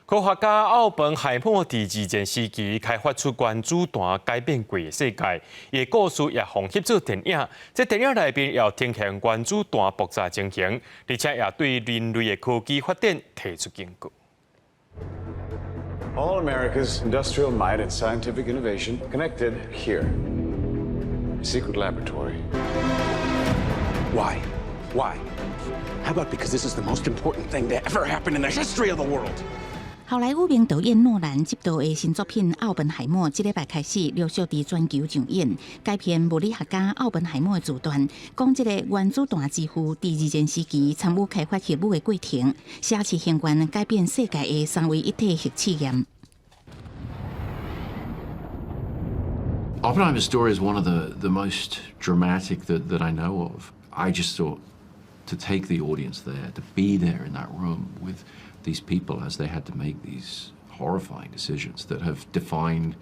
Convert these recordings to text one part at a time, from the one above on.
科学家奥本海默在二战时期开发出原子弹，改变过的世界。伊的故事也奉翕做电影。这电影内面也呈现原子弹爆炸情形，而且也对人类的科技发展提出警告。All America's industrial might and scientific innovation connected here. A secret laboratory. Why? Why? How about because this is the most important thing to ever happen in the history of the world? 好莱坞名导演诺兰执导的新作品《奥本海默》，这礼拜开始陆续伫全球上演，改编物理学家奥本海默的自传，讲这个原子弹之父第二战时期参与开发核武的过程，写起相关改变世界的三位一体核试验。Oppenheimer's story is one of the most dramatic that I know of. I just thought to take the audience there, to be there in that room with these people as they had to make these horrifying decisions that have defined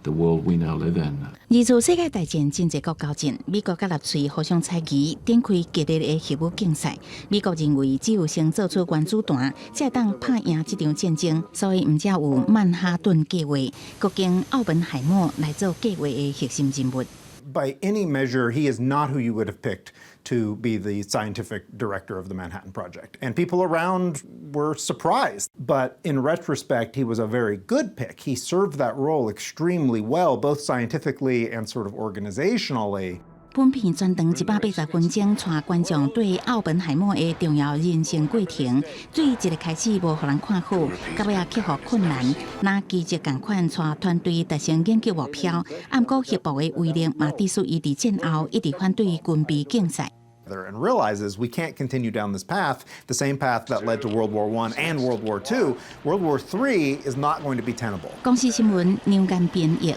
the world we now live in. 二次世界大战真济国交战，美国甲纳粹互相猜疑，展开激烈的核武竞赛。美国认为只有先做出原子弹，才会当打赢这场战争，所以唔才有曼哈顿计划，国经奥本海默来做计划的核心人物。By any measure, he is not who you would have picked to be the scientific director of the Manhattan Project. And people around were surprised. But in retrospect, he was a very good pick. He served that role extremely well, both scientifically and sort of organizationally. 本片专长180分钟，带观众对奥本海默的重要人生过程，对一个开始无互人看好，到尾克服困难，拿奇迹共款带团队达成研究目标。暗过核爆的威力嘛，致使伊伫战后一直反对军备竞赛。And realizes we can't continue down this path, the same path that led to World War I and World War II. World War III is not going to be tenable. 公司新闻，牛眼编译。